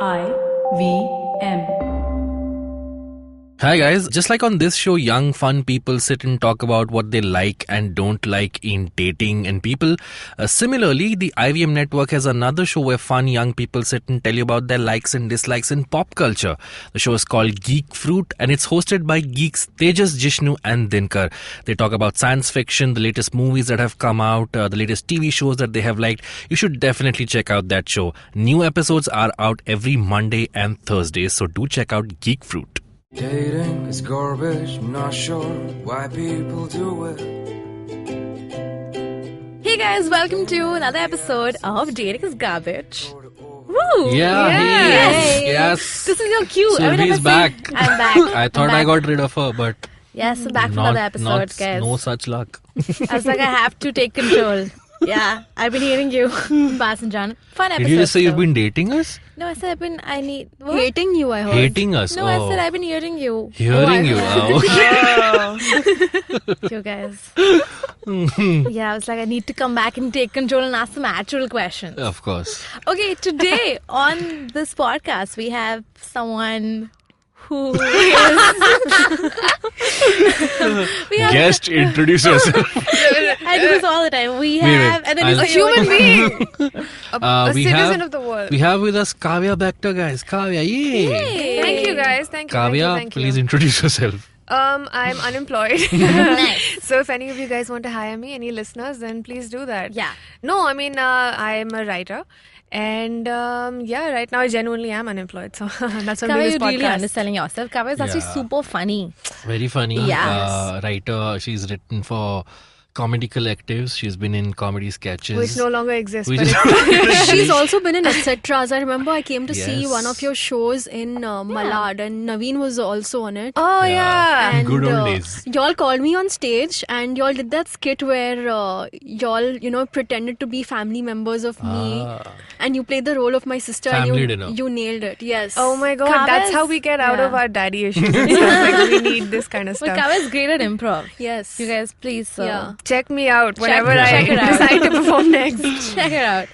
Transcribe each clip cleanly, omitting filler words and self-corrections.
IVM. Hi guys, just like on this show, young fun people sit and talk about what they like and don't like in dating and people. Similarly, the IVM network has another show where fun young people sit and tell you about their likes and dislikes in pop culture. The show is called Geek Fruit and it's hosted by geeks Tejas, Jishnu and Dinkar. They talk about science fiction, the latest movies that have come out, the latest TV shows that they have liked. You should definitely check out that show. New episodes are out every Monday and Thursday, so do check out Geek Fruit. Dating is garbage, I'm not sure why people do it. Hey guys, welcome to another episode of Dating is Garbage. Woo! Yes. This is your cue. Surbhi's back. I'm back. I thought I got rid of her, but Yes, I'm back for another episode, guys. no such luck. I was like, I have to take control. Yeah, I've been hearing you, Abbas and Jaanam. Fun episode. Did you just say you've been dating us? No, I said what? Hating you, I heard. Hating us? No, I said I've been hearing you. Hearing you. Oh. You guys. Yeah, I was like, I need to come back and take control and ask some actual questions. Of course. Okay, today on this podcast, we have someone who is... Guest, introduce yourself. I do this all the time. We have... And then I'll- a human being. A we citizen have- of the world. We have with us Kavya Bhakta, guys. Kavya, yay! Thank you guys. Thank you. Kavya, thank you. please introduce yourself. I'm unemployed. Nice. So if any of you guys want to hire me, any listeners, then please do that. Yeah. No, I mean, I'm a writer. And right now I genuinely am unemployed. So that's why I'm Kavya, doing this you're really podcast. underselling yourself. Kavya is actually Yeah. super funny. Very funny. Yes. Writer. She's written for comedy collectives. She's been in comedy sketches. Which no longer exists. Which But is- it's She's also been in Etcetras. I remember I came to see Yes. one of your shows in Malad, and Naveen was also on it. oh, yeah. And Good old days. y'all called me on stage, and y'all did that skit where y'all, pretended to be family members of me, and you played the role of my sister, Family and dinner. you nailed it. Yes. Oh my god, Kavya that's is- how we get out of yeah. our daddy issues. And stuff. Like, we need this kind of But stuff. Kavya is great at improv. Yes. You guys, please Yeah. Check me out whenever check it I out. decide to perform next. check it out.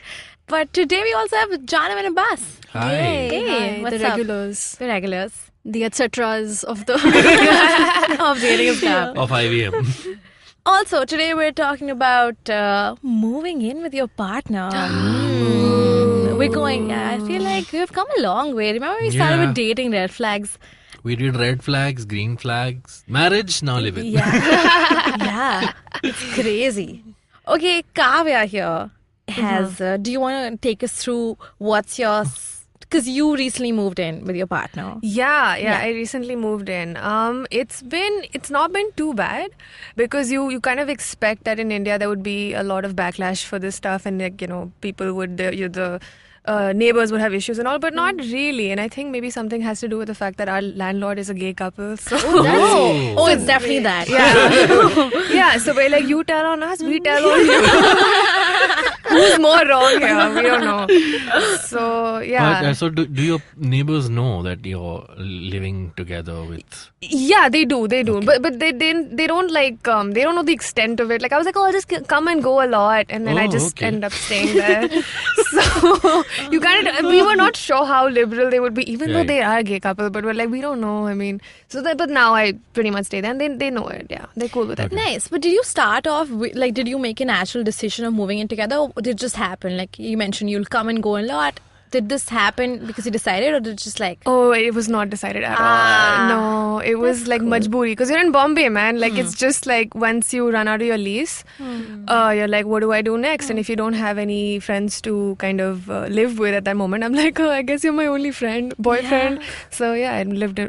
But today we also have Jaanam and Abbas. Hi. Hey, Hi, what's the up? regulars, The regulars. the Etcetras of the. Of Dating is Garbage. Of IVM. Also, today we're talking about moving in with your partner. We're going, I feel like we've come a long way. Remember we started Yeah. with dating red flags? We did red flags, green flags, marriage, now live it. Yeah. Yeah. It's crazy. Okay, Kavya here has, do you want to take us through what's your, because you recently moved in with your partner. Yeah, I recently moved in. It's not been too bad because you kind of expect that in India there would be a lot of backlash for this stuff, and people would the neighbors would have issues and all, but not really. And I think maybe something has to do with the fact that our landlord is a gay couple. So Oh, it's definitely that. yeah, so we're like, you tell on us, we tell on you. Who's more wrong here? We don't know. So yeah. But, so do your neighbors know that you're living together with... Yeah, they do. But they don't like they don't know the extent of it. Like I was like, oh, I'll just come and go a lot, and then I just end up staying there. So you we were not sure how liberal they would be, even though Right. they are a gay couple. But we're like, we don't know. I mean, but now I pretty much stay there, and they know it. Yeah, they're cool with it. Nice. But did you start off with, did you make a natural decision of moving in together, or did it just happen? Like you mentioned, you'll come and go a lot. Did this happen because you decided, or did it just like... Oh, it was not decided at all. No, it was like majboori. Because you're in Bombay, man. Like, it's just like once you run out of your lease, you're like, what do I do next? And if you don't have any friends to kind of live with at that moment, I'm like, oh, I guess you're my only boyfriend. So, yeah,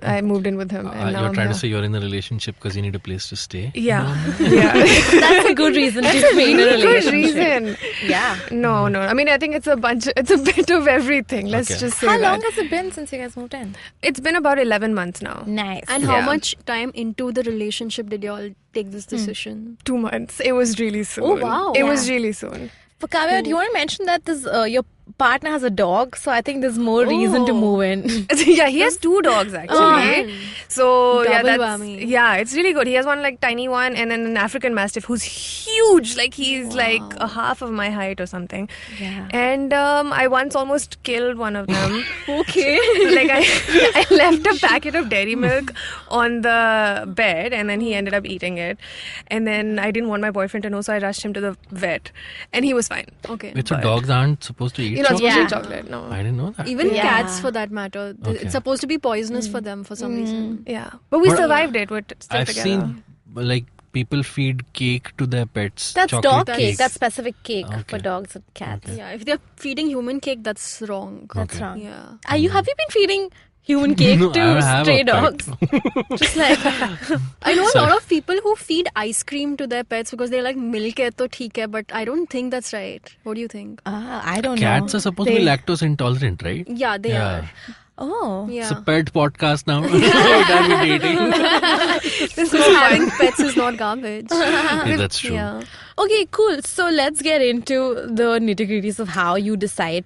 I moved in with him. And now you're I'm trying here. to say you're in a relationship because you need a place to stay? Yeah. Yeah. That's a good reason to be in a Good relationship. reason. Yeah. No. I mean, I think it's a bit of everything. Let's Okay. just say How that. long has it been since you guys moved in? It's been about 11 months now. Nice. And how Yeah. much time into the relationship did y'all take this decision? 2 months. It was really soon. Oh, wow. It Yeah. was really soon. For Kavya, do you want to mention that this your partner has a dog, so I think there's more reason to move in. Yeah, he has 2 dogs actually. So Double whammy. it's really good. He has one like tiny one, and then an African Mastiff who's huge. Like he's like a half of my height or something. Yeah. And I once almost killed one of them. Okay. Like I left a packet of dairy milk on the bed, and then he ended up eating it. And then I didn't want my boyfriend to know, so I rushed him to the vet, and he was fine. Okay. Wait, so dogs aren't supposed to eat You're not supposed to Yeah. eat chocolate, no. I didn't know that. Even Yeah. cats, for that matter, Okay. it's supposed to be poisonous for them for some reason. Yeah, but we But- survived it. We're still I've together. seen like people feed cake to their pets. That's chocolate dog cake. That's specific cake for Okay. dogs and cats. Yeah, if they're feeding human cake, that's wrong. That's Okay. wrong. Yeah. Have you been feeding human cake No, I to have stray a pet. dogs? Just like I know a Sorry. lot of people who feed ice cream to their pets because they're like, milk hai to theek hai, but I don't think that's right. What do you think? I don't know. Cats are supposed to be lactose intolerant, right? Yeah, they are. Oh. Yeah. It's a pet podcast now. We're done with dating. Because having pets is not garbage. Yeah, that's true. Yeah. Okay, cool. So let's get into the nitty-gritties of how you decide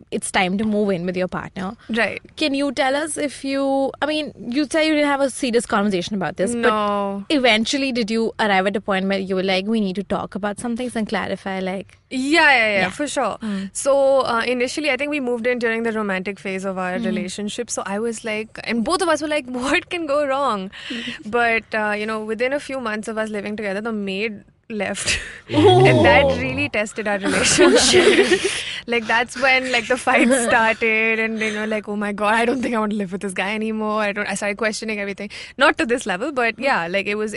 it's time to move in with your partner. Right. Can you tell us if you say you didn't have a serious conversation about this, No. but eventually did you arrive at a point where you were like, we need to talk about some things and clarify, like... Yeah, for sure. So initially, I think we moved in during the romantic phase of our relationship. So I was like, and both of us were like, what can go wrong? But, within a few months of us living together, the maid left. And that really tested our relationship. Like that's when like the fights started, and like, oh my god, I don't think I want to live with this guy anymore. I started questioning everything. Not to this level, but yeah, like it was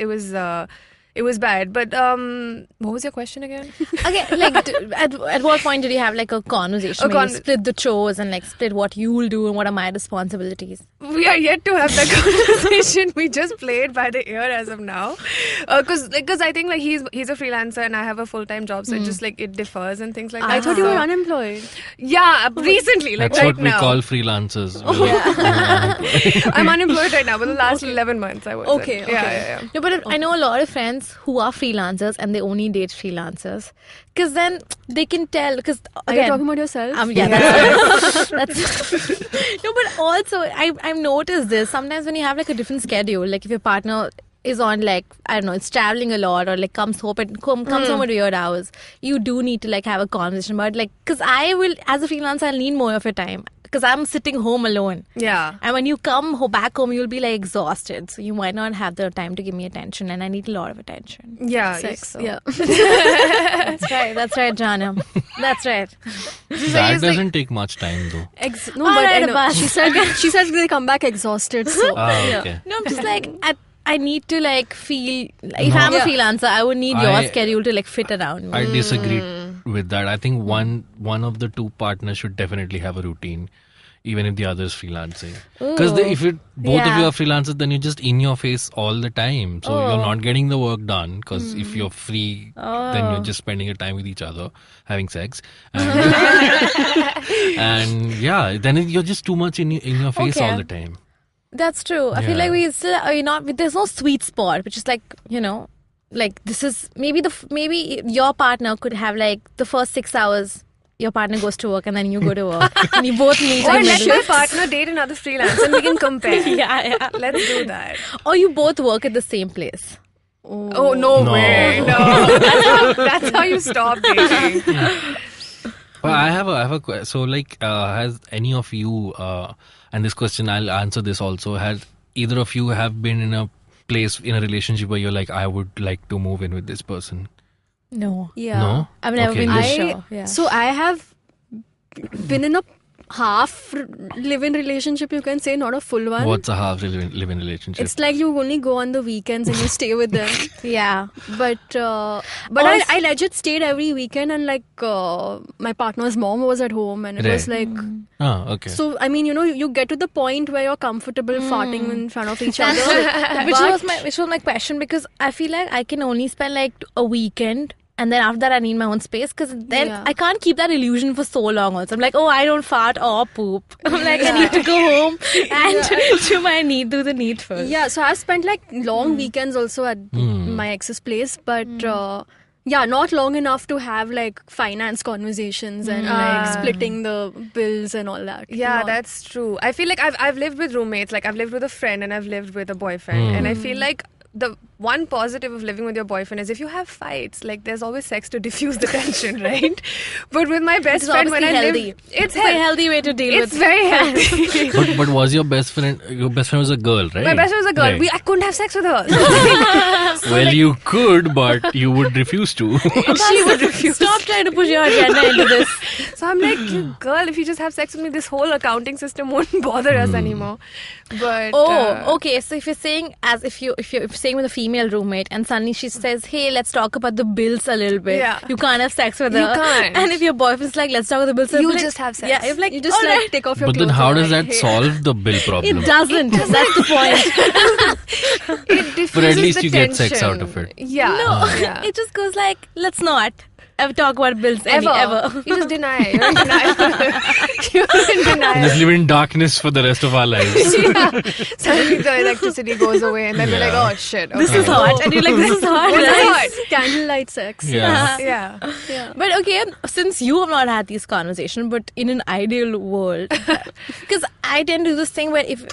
bad. But what was your question again? Okay, like at what point did you have like a conversation where you split the chores and like split what you will do and what are my responsibilities? We are yet to have that conversation. We just play it by the ear as of now, because I think like he's a freelancer and I have a full-time job, so it just like it differs and things like that. I thought you were So- unemployed. Yeah, recently, like That's right what we now. call freelancers. I'm unemployed right now, but the last 11 months I was. Okay, Yeah. No, but I know a lot of friends who are freelancers and they only date freelancers because then they can tell. Because Are you talking about yourself? yeah, that's no, but also I've noticed this sometimes when you have like a different schedule, like if your partner is on like I don't know, it's traveling a lot or like comes home at weird hours, you do need to like have a conversation about like because I will as a freelancer I'll need more of your time because I'm sitting home alone. Yeah. And when you come back home, you'll be like exhausted. So you might not have the time to give me attention, and I need a lot of attention. Yeah. Sex. So. Yeah. That's right, Jaanam. That's right. That doesn't take much time though. No, All but right, I know. Abbas. She said they come back exhausted. So Okay. No, I'm just like I need to like feel. If I'm a Yeah. freelancer, I would need your I- schedule to like fit around me. I disagree with that. I think one of the two partners should definitely have a routine, even if the other is freelancing. Because if both of you are freelancers, then you're just in your face all the time. So you're not getting the work done. Because if you're free, then you're just spending your time with each other, having sex, and, and yeah, then you're just too much in your face Okay. all the time. That's true. I feel Yeah. like we still are not. There's no sweet spot, which is like like this is maybe maybe your partner could have like the first 6 hours. Your partner goes to work and then you go to work and you both meet. Or in let middle. my partner date another freelance and we can compare. Yeah. Let's do that. Or you both work at the same place. Oh, no way. No. That's how you stop dating. But I have a question. So, like, has any of you, and this question I'll answer this also, has either of you have been in a place in a relationship where you're like, I would like to move in with this person? No. yeah. No? I've never Okay, been this yes. sure. Yeah. So I have been in a half live-in relationship, you can say, not a full one. What's a half live-in relationship? It's like you only go on the weekends and you stay with them. Yeah. But I legit stayed every weekend, and like my partner's mom was at home, and it was like. Oh, okay. So I mean, you get to the point where you're comfortable farting in front of each That's other. which was my question, because I feel like I can only spend like a weekend and then after that I need my own space, because then Yeah. I can't keep that illusion for so long also. I'm like, oh, I don't fart or poop. I'm like, I need to go home and do the needful. Yeah, so I've spent like long weekends also at my ex's place, but not long enough to have like finance conversations and like splitting the bills and all that. Yeah, Not- that's true. I feel like I've lived with roommates. Like I've lived with a friend and I've lived with a boyfriend, and I feel like the one positive of living with your boyfriend is if you have fights, like there's always sex to diffuse the tension, right? But with my best It's friend, when I obviously live, healthy. It's a healthy way to deal It's with. very healthy. But was your best friend was a girl, right? My best friend was a girl. Right. I couldn't have sex with her. Well, you could, but you would refuse to. She would refuse. Stop trying to push your agenda into this. So I'm like, girl, if you just have sex with me, this whole accounting system won't bother us anymore. But Okay. So if you're saying if you're saying with a female roommate and suddenly she says, "Hey, let's talk about the bills a little bit." Yeah. You can't have sex with her. You can't. And if your boyfriend's like, "Let's talk about the bills," You you'll be just have sex. Yeah, if like you just all like right. take off your But clothes. then how and, does like, that solve the bill problem? It doesn't. That's the point. It diffuses But at least the you get sex tension. out of it. Yeah. No, Yeah. it just goes like, let's not ever talk about bills ever. You just deny. You're in denial. You're in denial. Just live in darkness for the rest of our lives. Yeah. Suddenly the electricity goes away and then we're like, Yeah. oh shit. This okay. is hot, and you're like, this is hot. This is right? hot. candlelight sex. Yeah. Yeah. But okay, since you have not had these conversations, but in an ideal world, because I tend to do this thing where if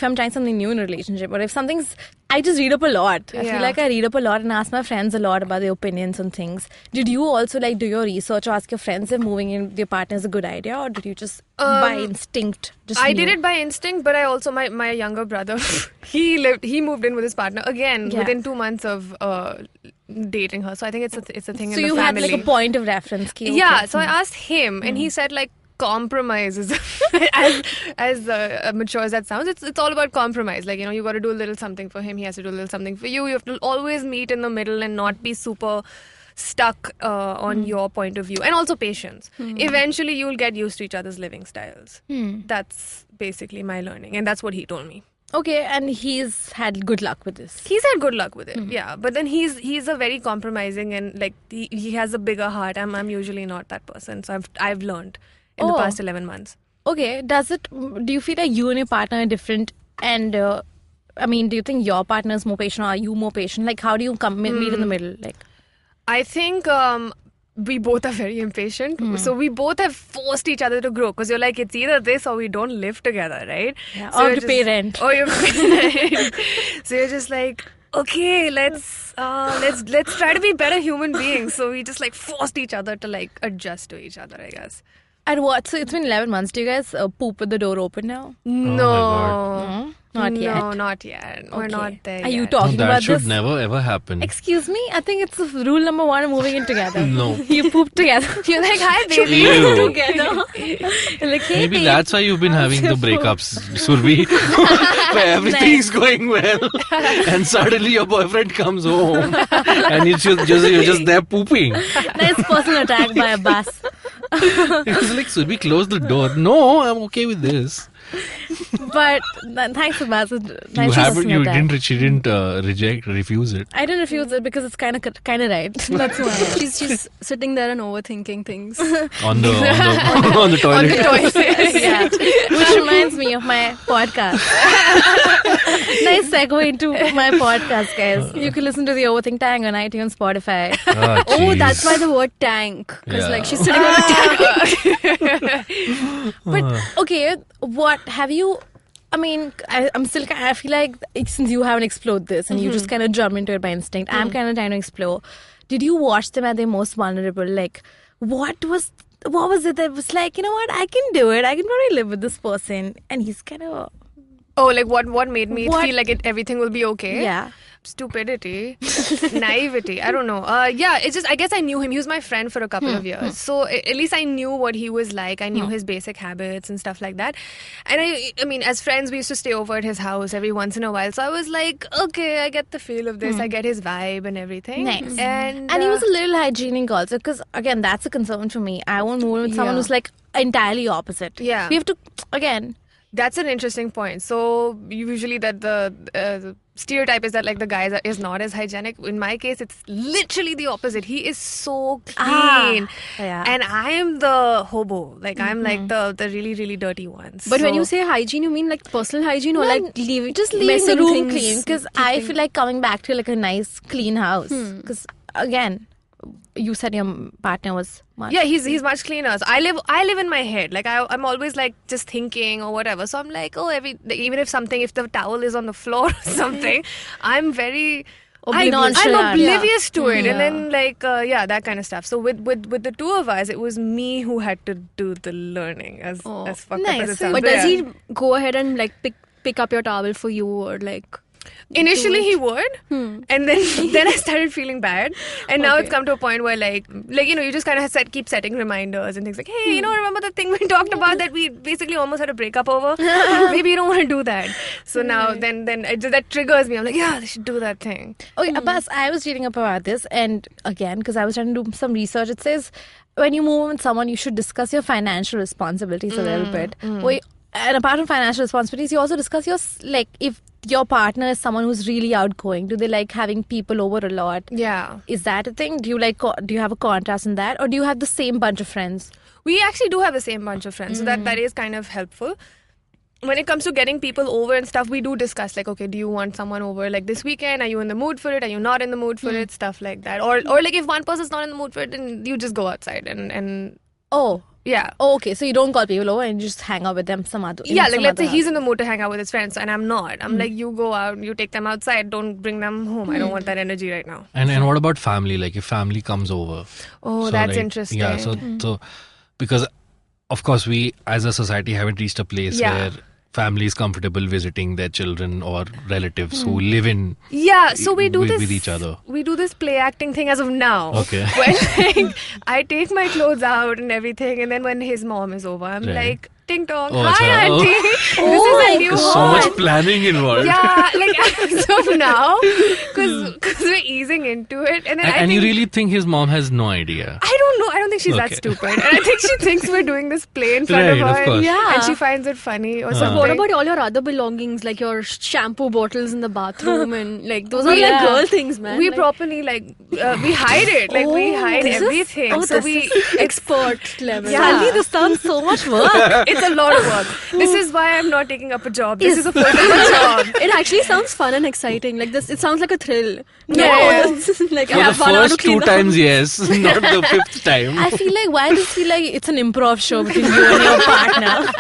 I'm trying something new in a relationship, or if something's, I just read up a lot. I Yeah. feel like I read up a lot and ask my friends a lot about their opinions on things. Did you also like do your research or ask your friends if moving in with your partner is a good idea, or did you just by instinct? I did it by instinct, but I also my younger brother, he moved in with his partner again Yeah. within 2 months of dating her. So I think it's a thing So in the you had family. like a point of reference. Ki, okay. Yeah, so I asked him, and he said like compromise is as mature as that sounds. It's all about compromise. Like, you know, you got to do a little something for him. He has to do a little something for you. You have to always meet in the middle and not be super stuck on your point of view, and also patience. Eventually, you'll get used to each other's living styles. That's basically my learning, and that's what he told me. Okay, and he's had good luck with this. He's had good luck with it, yeah. But then he's a very compromising, and like he has a bigger heart. I'm usually not that person, so I've learned in the Oh. past 11 months. Okay, do you feel like you and your partner are different? And I mean, do you think your partner is more patient, or are you more patient? Like, how do you meet in the middle? Like, I think we both are very impatient. So we both have forced each other to grow, because you're like, it's either this or we don't live together, right? Yeah, So or you're to pay rent. Or you pay rent. So you're just like, okay, let's try to be better human beings. So we just like forced each other to like adjust to each other, I guess. and what? So it's been 11 months. Do you guys poop with the door open now? No. Not yet. No, not yet. We're Okay. not there Are you yet. talking that about should this? never ever happen. Excuse me? I think it's rule number 1 of moving in together. No. You poop together. You're like, hi, baby. Ew. together. You're like, hey, Maybe babe. that's why you've been having the breakups, Surbhi, where everything's going well, and suddenly your boyfriend comes home, and you're just there pooping. Nice personal attack by Abbas. It was like, Surbhi, close the door. No, I'm okay with this. But thanks, Abbas. Nice personal attack. She didn't refuse it. I didn't refuse it because it's kind of right. That's why. She's sitting there and overthinking things. On the toilet. Yeah. Which reminds me of my podcast. Nice segue into my podcast, guys. You can listen to the Overthink Tang on iTunes, Spotify. Ah, Oh, jeez. that's why the word tank. Because Yeah. like she's sitting on a tank. But okay, what have you? I mean, I'm still. I feel like since you haven't explored this and you just kind of jump into it by instinct, I'm kind of trying to explore. Did you watch them at their most vulnerable? Like, what was it that was like? You know what? I can do it. I can probably live with this person, and he's kind of Oh, like what made me What- feel like everything will be okay? yeah. Stupidity, naivety. I don't know. Yeah, it's just I guess I knew him. He was my friend for a couple of years, so at least I knew what he was like. I knew his basic habits and stuff like that. And I mean, as friends, we used to stay over at his house every once in a while. So I was like, okay, I get the feel of this. I get his vibe and everything. Nice. And And he was a little hygienic also, because again, that's a concern for me. I won't move in with someone Yeah. who's like entirely opposite. Yeah. We have to again. That's an interesting point. So usually that the stereotype is that like the guy is not as hygienic. In my case, it's literally the opposite. He is so clean, Yeah. and I am the hobo. Like I'm like the really really dirty ones. But when So- you say hygiene, you mean like personal hygiene or like leaving leaving the messing room things, clean, because I feel like coming back to like a nice clean house, because again, you said your partner was much. Yeah, he's much cleaner. So I live in my head. Like I'm always like just thinking or whatever. So I'm like, even if the towel is on the floor or something, I'm very I'm oblivious to it. And then that kind of stuff. So with the two of us, it was me who had to do the learning as fucked up as it sounds. But does he go ahead and like pick up your towel for you or like? Initially he would, and then I started feeling bad, and now it's come to a point where like you just kind of keep setting reminders and things like, hey, remember the thing we talked about that we basically almost had a breakup over? Maybe you don't want to do that. So now then that triggers me. I'm like, yeah, they should do that thing. Okay, Abbas, I was reading up about this, and again, because I was trying to do some research, it says when you move with someone, you should discuss your financial responsibilities a little bit. And apart from financial responsibilities, you also discuss if your partner is someone who's really outgoing. Do they like having people over a lot? Yeah. Is that a thing? Do you have a contrast in that? Or do you have the same bunch of friends? We actually do have the same bunch of friends. So that is kind of helpful. When it comes to getting people over and stuff, we do discuss like, okay, do you want someone over like this weekend? Are you in the mood for it? Are you not in the mood for it? Stuff like that. Or like if one person's not in the mood for it, then you just go outside and yeah. Oh, okay. So you don't call people over and you just hang out with them some other. Yeah, like let's say he's in the mood to hang out with his friends and I'm not. I'm like, you go out, you take them outside, don't bring them home. I don't want that energy right now. And what about family? Like if family comes over. Oh, so that's interesting. Yeah, so because of course we as a society haven't reached a place where family is comfortable visiting their children or relatives who live in so we do this with each other. We do this play acting thing as of now. Okay. When I take my clothes out and everything, and then when his mom is over, I'm like, ting tong, hi auntie. This is a new so much planning involved. Yeah, like as of now, because we're easing into it, and then and you really think his mom has no idea? I don't know. I don't think she's that stupid, and I think she thinks we're doing this play in front of her, of course. and she finds it funny or something. What about all your other belongings, like your shampoo bottles in the bathroom, and like those are like girl things, man. We properly we hide it, like we hide everything. So we expert level. Suddenly this sounds so much work. It's a lot of work. This is why I'm not taking up a job. This is a full-time job. It actually sounds fun and exciting. Like this, it sounds like a thrill. Like For the first 2 times, yes, not the 5th time. I feel like, why does it feel like it's an improv show between you and your partner?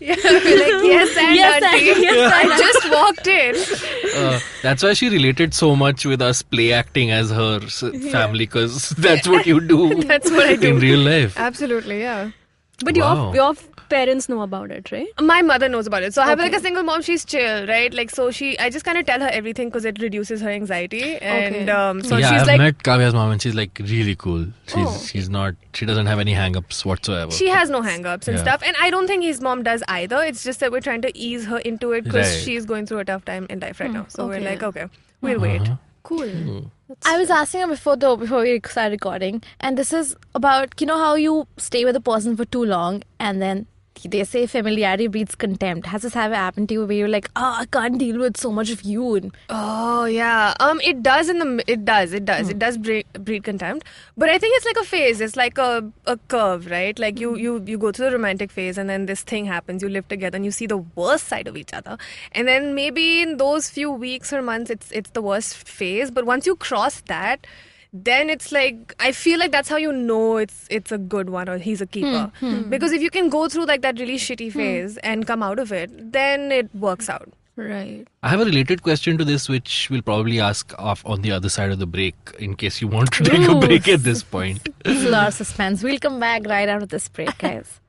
Yes, auntie. I just walked in. That's why she related so much with us play acting as her family, because that's what you do. That's what I do in real life. Absolutely, yeah. But your parents know about it, right? My mother knows about it. So I have like a single mom. She's chill, right? Like I just kind of tell her everything because it reduces her anxiety. And so she's I've like, met Kavya's mom and she's like really cool. She doesn't have any hang-ups whatsoever. She has no hang-ups and stuff. And I don't think his mom does either. It's just that we're trying to ease her into it because she's going through a tough time in life right now. So we're like, okay, we'll wait. Cool. I was asking her before we started recording, and this is about, how you stay with a person for too long and then they say familiarity breeds contempt. Has this ever happened to you where you're like, I can't deal with so much of you? Oh yeah, it does. It does breed contempt. But I think it's like a phase. It's like a curve, right? Like you go through the romantic phase, and then this thing happens. You live together, and you see the worst side of each other. And then maybe in those few weeks or months, it's the worst phase. But once you cross that, then it's like, I feel like that's how you know it's a good one or he's a keeper. Because if you can go through like that really shitty phase and come out of it, then it works out. Right. I have a related question to this, which we'll probably ask off on the other side of the break in case you want to take a break at this point. It's a lot of suspense. We'll come back right after this break, guys.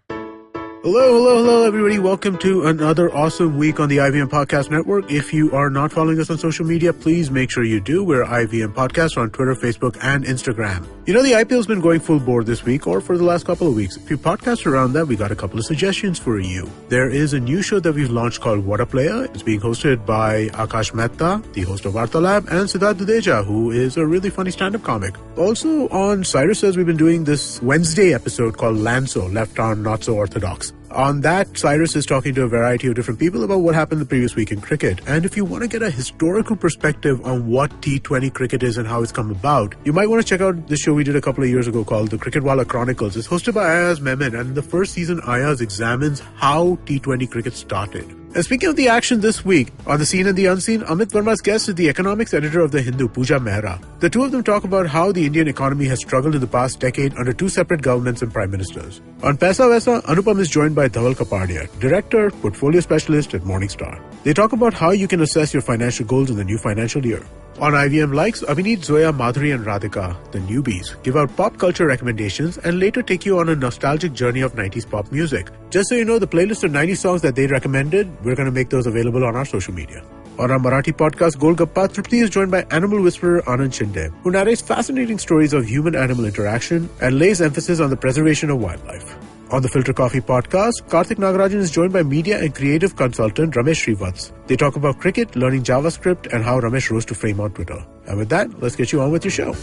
Hello, everybody. Welcome to another awesome week on the IVM Podcast Network. If you are not following us on social media, please make sure you do. We're IVM Podcast on Twitter, Facebook, and Instagram. The IPL's been going full bore this week or for the last couple of weeks. If you podcast around that, we got a couple of suggestions for you. There is a new show that we've launched called What a Player. It's being hosted by Akash Mehta, the host of Vartalab, and Siddharth Dudeja, who is a really funny stand-up comic. Also on Cyrus Says, we've been doing this Wednesday episode called Lanso, Left Arm Not So Orthodox. On that, Cyrus is talking to a variety of different people about what happened the previous week in cricket. And if you want to get a historical perspective on what T20 cricket is and how it's come about, you might want to check out the show we did a couple of years ago called The Cricketwala Chronicles. It's hosted by Ayaz Mehmed, and in the first season, Ayaz examines how T20 cricket started. And speaking of the action this week, on The Seen and the Unseen, Amit Verma's guest is the economics editor of The Hindu, Pooja Mehra. The two of them talk about how the Indian economy has struggled in the past decade under two separate governments and prime ministers. On Paisa Vaisa, Anupam is joined by Dhaval Kapadia, director, portfolio specialist at Morningstar. They talk about how you can assess your financial goals in the new financial year. On IVM Likes, Abhineet, Zoya, Madhuri and Radhika, the newbies, give out pop culture recommendations and later take you on a nostalgic journey of 90s pop music. Just so you know, the playlist of 90s songs that they recommended, we're going to make those available on our social media. On our Marathi podcast, Golgappa, Tripti is joined by animal whisperer Anand Shinde, who narrates fascinating stories of human-animal interaction and lays emphasis on the preservation of wildlife. On the Filter Coffee podcast, Karthik Nagarajan is joined by media and creative consultant Ramesh Srivats. They talk about cricket, learning JavaScript, and how Ramesh rose to fame on Twitter. And with that, let's get you on with your show.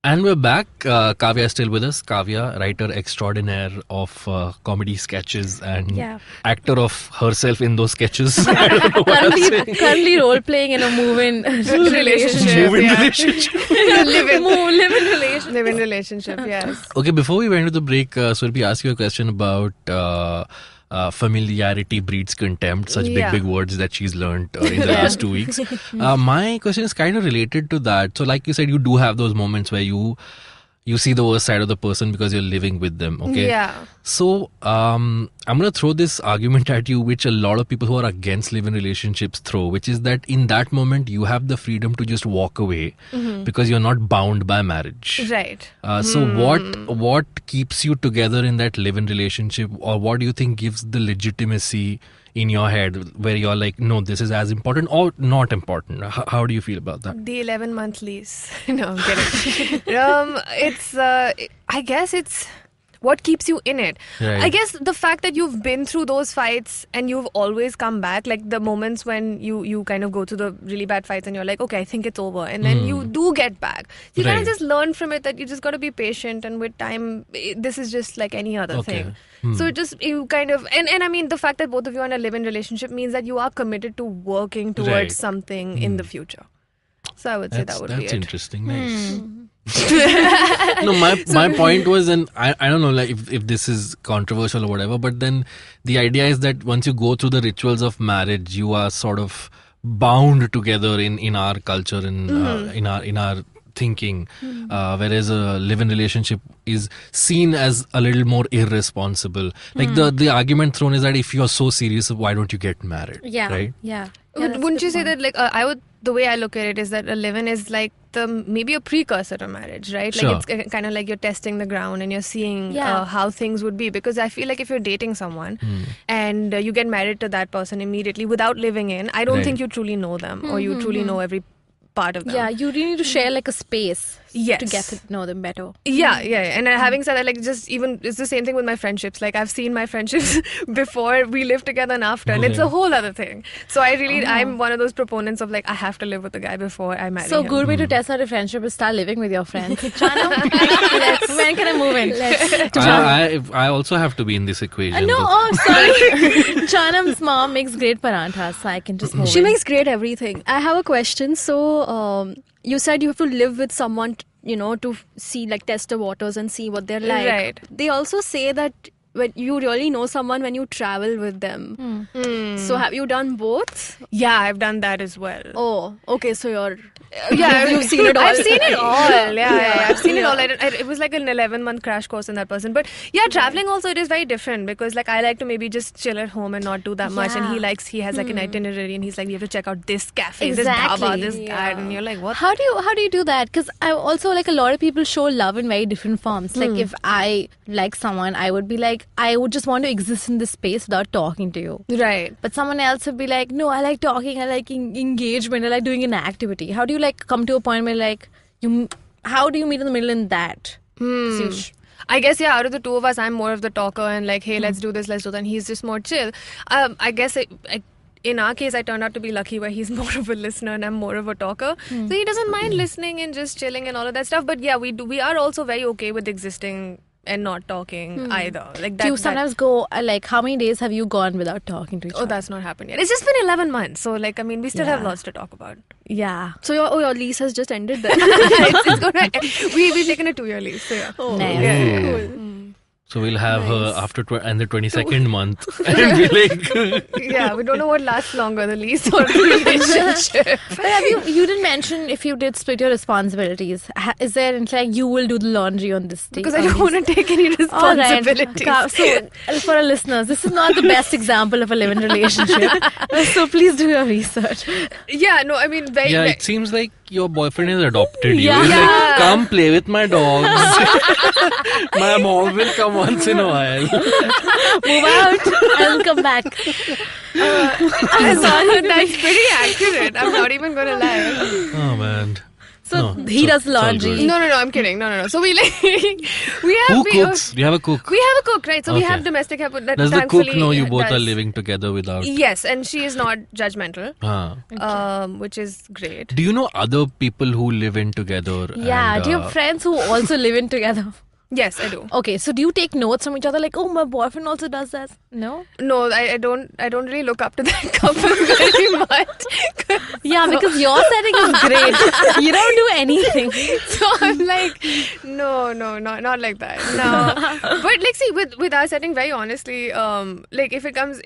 And we're back. Kavya is still with us. Kavya, writer extraordinaire of comedy sketches and actor of herself in those sketches. Currently role-playing in a move-in relationship. Live-in relationship, yes. Okay, before we went to the break, Surbhi asked you a question about familiarity breeds contempt, such big words that she's learned in the last 2 weeks. My question is kind of related to that. So like you said, you do have those moments where you see the worst side of the person because you're living with them, okay? Yeah. So I'm going to throw this argument at you, which a lot of people who are against live-in relationships throw, which is that in that moment, you have the freedom to just walk away because you're not bound by marriage. Right. So what keeps you together in that live-in relationship, or what do you think gives the legitimacy in your head where you're like, no, this is as important or not important? How do you feel about that? The 11-month lease. No, I'm kidding. I guess it's what keeps you in it. Right. I guess the fact that you've been through those fights and you've always come back, like the moments when you kind of go through the really bad fights and you're like, okay, I think it's over. And then you do get back. You kind of just learn from it that you just got to be patient, and with time, this is just like any other thing. So it just, you kind of, and I mean, the fact that both of you are in a live-in relationship means that you are committed to working towards something in the future. So I would say that would be it. That's interesting. Nice. No, my point was, and I don't know, like if this is controversial or whatever, but then the idea is that once you go through the rituals of marriage, you are sort of bound together in our culture and in our thinking, whereas a live-in relationship is seen as a little more irresponsible. Like the argument thrown is that if you're so serious, why don't you get married? Yeah. Right? Yeah. Wouldn't you say that, like, the way I look at it is that a live-in is like maybe a precursor to marriage, right? Sure. Like it's kind of like you're testing the ground and you're seeing how things would be. Because I feel like if you're dating someone and you get married to that person immediately without living in, I don't think you truly know them or you truly know every part of them. Yeah, you really need to share like a space Yes. to get to know them better. Yeah. And having said that, like, just even, it's the same thing with my friendships. Like, I've seen my friendships before we live together and after, and it's a whole other thing. So I'm one of those proponents of, like, I have to live with the guy before I marry him. So good way to test out a friendship is start living with your friends. Jaanam, when can I move in? I also have to be in this equation. Sorry. Janam's mom makes great paranthas, so I can just move She in. makes great everything. I have a question. So, you said you have to live with someone, to see, like, test the waters and see what they're like. Right. They also say that when you really know someone when you travel with them. So have you done both? Yeah, I've done that as well. Oh, okay. So you're... You've seen it all. I've seen it all. Yeah. I've seen it all. It was like an 11-month crash course in that person. But yeah, traveling also, it is very different because, like, I like to maybe just chill at home and not do that much. And he has like an itinerary and he's like, you have to check out this cafe, this dhaba, this that. And you're like, what? How do you do that? Because I also, like, a lot of people show love in very different forms. Like, if I like someone, I would be like, I would just want to exist in this space without talking to you. Right. But someone else would be like, no, I like talking, I like engagement, I like doing an activity. How do you, like, come to a point where, like, how do you meet in the middle in that? I guess, out of the two of us, I'm more of the talker and like, hey, let's do this, let's do that. And he's just more chill. I guess in our case, I turned out to be lucky where he's more of a listener and I'm more of a talker. So he doesn't mind listening and just chilling and all of that stuff. But yeah, we are also very okay with existing and not talking either. Like, do you sometimes go, like, how many days have you gone without talking to each other? Oh, that's not happened yet. It's just been 11 months. So, like, I mean, we still have lots to talk about. Yeah. So your lease has just ended then. It's going to, we've taken a 2-year lease. So yeah. Nice. Yeah. Cool. So we'll have her after and the 22nd month. And be like... Yeah, we don't know what lasts longer, the lease or the relationship. But you didn't mention if you did split your responsibilities. Is there like you will do the laundry on this day? Because I don't want to take any responsibilities. Right. So for our listeners, this is not the best example of a live-in relationship. So please do your research. Yeah, no, I mean... it seems like your boyfriend has adopted you. Yeah. He's like, come play with my dogs. My mom will come once in a while. Move out and come back. I'm sorry, that's pretty accurate. I'm not even going to lie. Oh, man. So he does laundry. No, I'm kidding. No. So we Who cooks? Do you have a cook? We have a cook, right? So we have domestic help. That Does the thankfully cook know you both does. are living together without... Yes, and she is not judgmental, which is great. Do you know other people who live in together? Yeah, and, do you have friends who also live in together? Yes, I do. Okay, so do you take notes from each other like, oh, my boyfriend also does that? No? No, I don't really look up to that couple very much. Yeah, because your setting is great. You don't do anything. So I'm like, no, not like that. No. But like, see, with our setting, very honestly, like if it comes,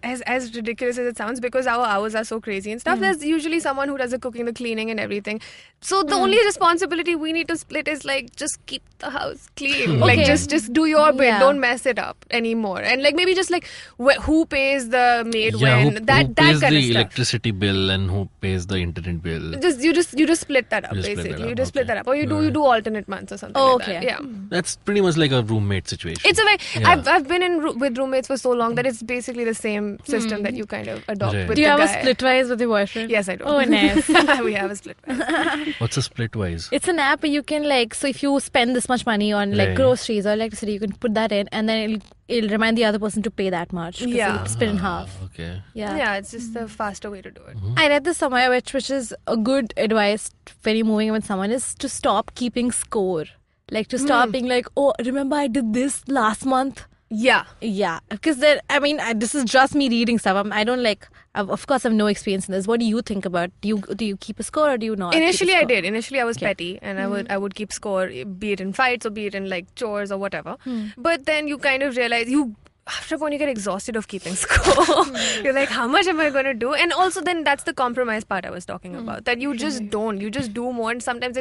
as ridiculous as it sounds, because our hours are so crazy and stuff, there's usually someone who does the cooking, the cleaning and everything. So the only responsibility we need to split is like, just keep the house clean. Like just do your bit. Yeah. Don't mess it up anymore. And like maybe just like who pays the maid Yeah, when who that pays kind the of stuff. electricity bill and who pays the internet bill? You just split that up, You just split basically. that You up, just split okay. that up, or you do alternate months or something. Oh, like that. okay. Yeah. That's pretty much like a roommate situation. It's a very. Yeah. I've been in with roommates for so long that it's basically the same system that you kind of adopt Right. with Do you the have guy. a splitwise with your boyfriend? Yes, I do. Oh, nice. We have a splitwise. What's a splitwise? It's an app where you can like, so if you spend this much money on like Right. groceries or electricity, you can put that in and then it'll remind the other person to pay that much. Yeah. Split in half. Okay. Yeah. It's just a faster way to do it. I read this somewhere which is a good advice when you're moving in with someone is to stop keeping score. Like to stop being like, oh, remember I did this last month? Yeah. Yeah, because then this is just me reading stuff. I don't like. Of course, I have no experience in this. What do you think about? Do you keep a score or do you not? Initially, I did. Initially, I was petty, and I would keep score, be it in fights or be it in like chores or whatever. But then you kind of realize after a point you get exhausted of keeping score. You're like, how much am I going to do? And also then that's the compromise part I was talking about. That you just don't. You just do more, and sometimes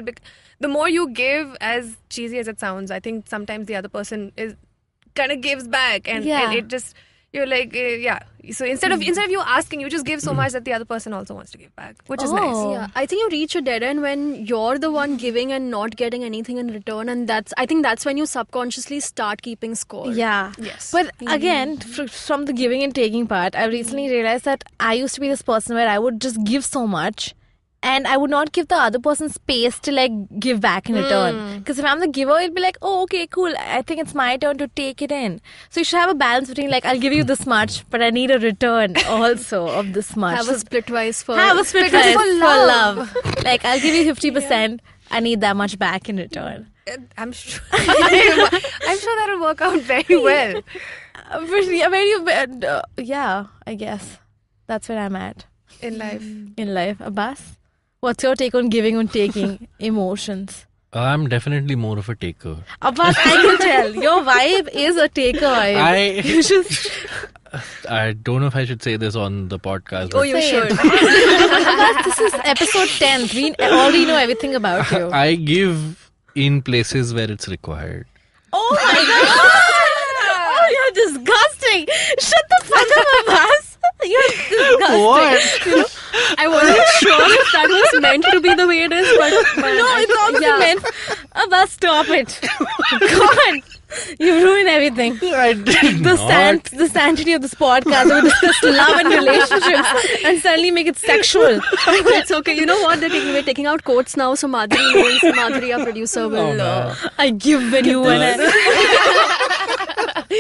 the more you give, as cheesy as it sounds, I think sometimes the other person kind of gives back, and it just you're like so instead of you asking, you just give so much that the other person also wants to give back, which is nice. Yeah, I think you reach a dead end when you're the one giving and not getting anything in return, and I think that's when you subconsciously start keeping score. Yeah. Yes. But again, from the giving and taking part, I recently realized that I used to be this person where I would just give so much and I would not give the other person space to like give back in return. Because if I'm the giver, it'll be like, oh, okay, cool. I think it's my turn to take it in. So you should have a balance between like, I'll give you this much, but I need a return also of this much. Have a splitwise for Have a splitwise for for love. Like, I'll give you 50%. I need that much back in return. I'm sure that'll work out very well. Yeah, I guess. That's where I'm at In life. in life. Abbas, what's your take on giving and taking emotions? I'm definitely more of a taker. Abbas, I can tell. Your vibe is a taker vibe. You just... I don't know if I should say this on the podcast. Oh, you should. Abbas, this is episode 10. We already know everything about you. I give in places where it's required. Oh my god! Oh, you're disgusting! Shut the fuck up, Abbas! You're disgusting. What? I wasn't sure if that was meant to be the way it is, but No, it's obviously meant. Abbas, stop it. God, you ruined everything. I did The sanctity of this podcast. We discuss love and relationships and suddenly make it sexual. it's okay. You know what? We're taking out quotes now, so Madhuri, our producer, will I give when you and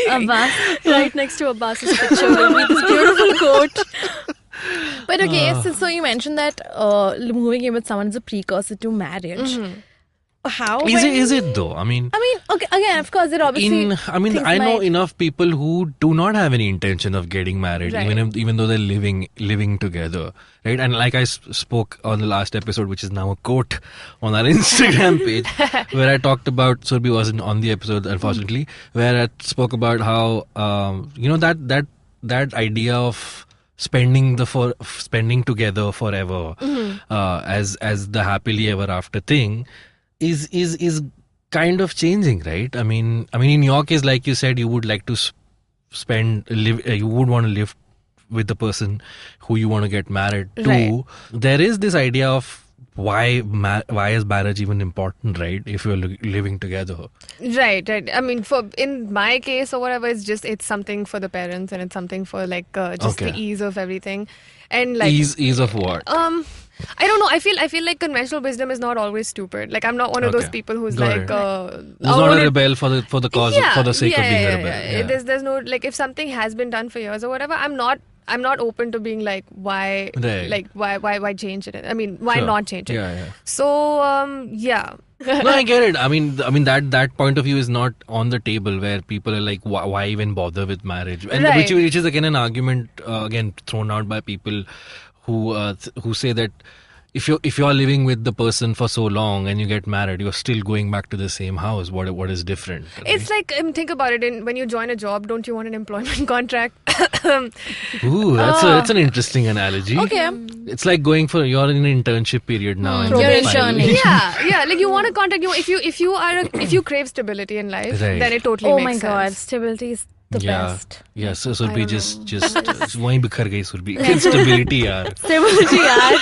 Abbas. right next to Abbas's picture will be this beautiful quote. But okay, so you mentioned that moving in with someone is a precursor to marriage. How? Is it though? I mean, okay, again, of course, it obviously. I know enough people who do not have any intention of getting married, Right. even though they're living together, right? And like I spoke on the last episode, which is now a quote on our Instagram page, where I talked about, Surbhi wasn't on the episode, unfortunately, where I spoke about how that idea of spending together forever, as the happily ever after thing, is kind of changing, right? I mean, in your case, like you said, you would like to you would want to live with the person who you want to get married to. Right. There is this idea of why is marriage even important, right? If you're living together. Right. I mean, in my case or whatever, it's something for the parents, and it's something for like just the ease of everything, and like ease of what? I don't know. I feel like conventional wisdom is not always stupid. Like I'm not one of those people who's Got like it. Who's not a rebel for the cause, for the sake of being a rebel. Yeah. There's no, like, if something has been done for years or whatever, I'm not open to being like, why, Right. like why change it? I mean, why Sure. not change it? Yeah. So yeah. No, I get it. I mean that point of view is not on the table, where people are like, why even bother with marriage? And Right. which is again an argument again thrown out by people who say that if you're living with the person for so long and you get married, you're still going back to the same house. What is different? Right? It's like, think about it. When you join a job, don't you want an employment contract? Ooh, that's an interesting analogy. Okay. It's like you're in an internship period now. and You're then interning. finally- yeah. Like, you want a contract. If you crave stability in life, Right. then it totally Oh makes my sense. God, stability is the best. Yeah, so Surbhi just वहीं बिखर गई Surbhi. Stability यार. Stability, यार.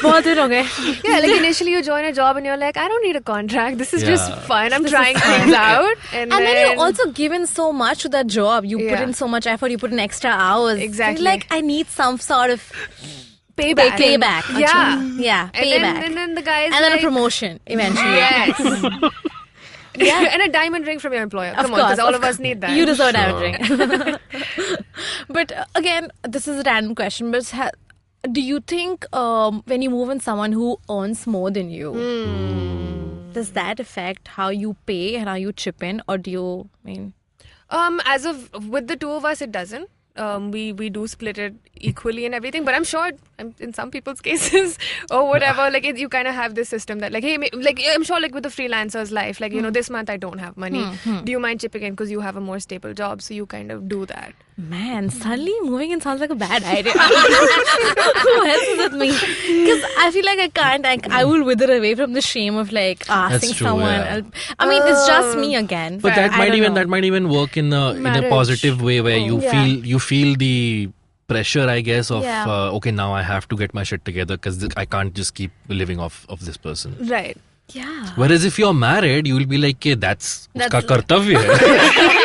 बहुत दिन हो गए. Yeah, like initially you join a job and you're like, I don't need a contract. This is just Yeah. fun. I'm trying things out. And then you also give in so much to that job. You put Yeah. in so much effort. You put in extra hours. Exactly. You're like, I need some sort of payback. payback. Yeah. Yeah, And payback. then the guy is And then a like, promotion eventually. yes. Yeah. And a diamond ring from your employer. Of Come on, course, because all of us need that. You deserve Sure. a diamond ring. But again, this is a random question. But do you think when you move in someone who earns more than you, does that affect how you pay and how you chip in, or do you As of with the two of us, it doesn't. We do split it equally and everything, but I'm sure in some people's cases or whatever, like you kind of have this system that like, hey, like I'm sure like with the freelancer's life, like this month I don't have money. Do you mind chipping in because you have a more stable job, so you kind of do that. Man, suddenly moving in sounds like a bad idea. Who else is with me? Because I feel like I can't. I will wither away from the shame of like asking true, someone. yeah. I mean, it's just me again. But that I might don't even know. that might even work in a positive way, where you feel the pressure, I guess, of okay, now I have to get my shit together because I can't just keep living off of this person. Right. Yeah. Whereas if you're married, you will be like, "Okay, that's uska kartavya hai."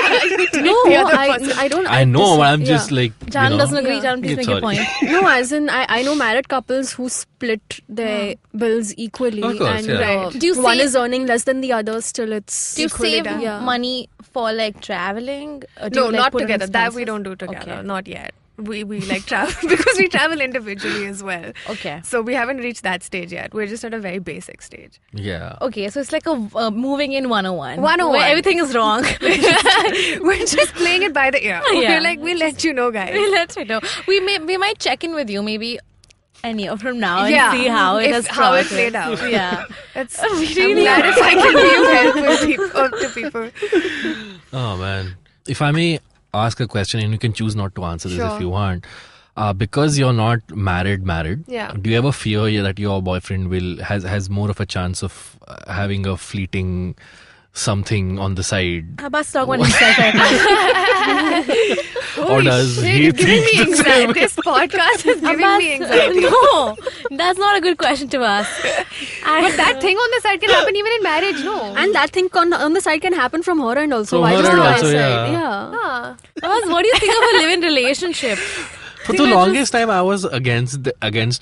No, The other I don't. I know, but I'm just like, Jan doesn't agree. Jan, please make your Sorry. point. No, as in I know married couples who split their bills equally, Of course, and yeah. Right. Do you one save- is earning less than the other. Still, it's Do you Equally save done. Yeah. money for like traveling? Or do No, you, like, not put in together. That we expenses? don't do together. Okay. Not yet. We like travel because we travel individually as well. Okay. So we haven't reached that stage yet. We're just at a very basic stage. Yeah. Okay, so it's like a moving in 101. 101. Where everything is wrong. We're just playing it by the ear. Yeah. We're like, we'll let you know, guys. Let me know. We might check in with you maybe a year from now and Yeah. see how it has how it progressed. played out. Yeah. That's, I'm glad if I can be of help to people. Oh man. If I may ask a question, and you can choose not to answer this Sure. if you want. Because you're not married, Yeah. do you ever fear that your boyfriend has more of a chance of having a fleeting something on the side? Abbas talk about himself right now. Or does Shit, he it's giving think me the same? anxiety. This podcast is giving me anxiety. No, that's not a good question to ask. But that thing on the side can happen even in marriage, no? and that thing on the side can happen from her end also. From Why her just end the also, guy yeah. side? Yeah. Ah. Abbas, what do you think of a live-in relationship? For the longest time, I was against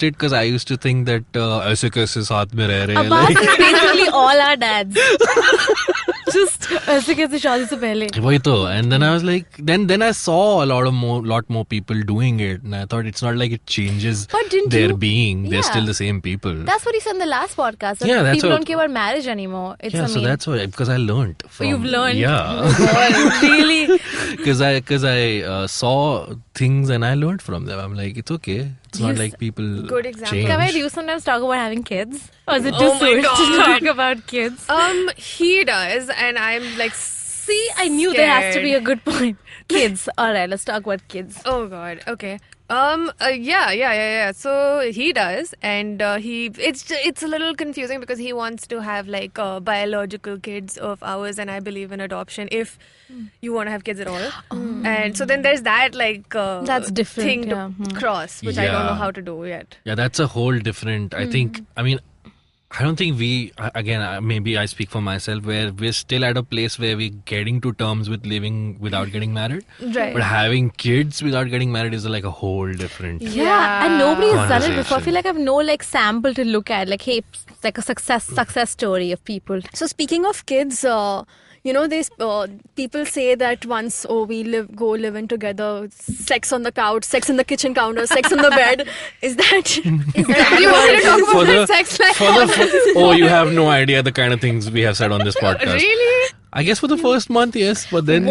it because I used to think that ऐसे कैसे साथ में रह रहे हैं, Abbas like, is basically all our dads. Just ऐसे कैसे शादी से पहले. वही तो. And then I was like, then I saw a lot more people doing it, and I thought it's not like it changes But didn't their you- being. They're Yeah. still the same people. That's what he said in the last podcast. That Yeah, that's people what- don't care about marriage anymore. It's Yeah, so that's why, because I learned. you've learned? Yeah. really. Because I saw things and I learned from them. I'm like, it's okay. It's not Yes. like people Good example. change. Kavai, do you sometimes talk about having kids? Or is it too Oh my soon to God. talk about kids? He does, and I'm like, See, I knew there has to be a good point. Kids. Alright, let's talk about kids. oh God, okay. Yeah. So he does, and it's a little confusing because he wants to have like biological kids of ours, and I believe in adoption if you want to have kids at all. And so then there's that like That's different, thing yeah. to cross, which I don't know Yeah. how to do yet. Yeah, that's a whole different. I think. I mean, I don't think maybe I speak for myself, where we're still at a place where we're getting to terms with living without getting married. Right. But having kids without getting married is like a whole different. Yeah, and nobody has done it before. I Conversation. feel like I have no like sample to look at. Like, hey, it's like a success story of people. So speaking of kids, these people say that once we go live in together, sex on the couch, sex in the kitchen counter, sex on the bed. Is that? Do you want to talk For about the- sex life? You have no idea the kind of things we have said on this podcast. Really? I guess for the first month, yes, but then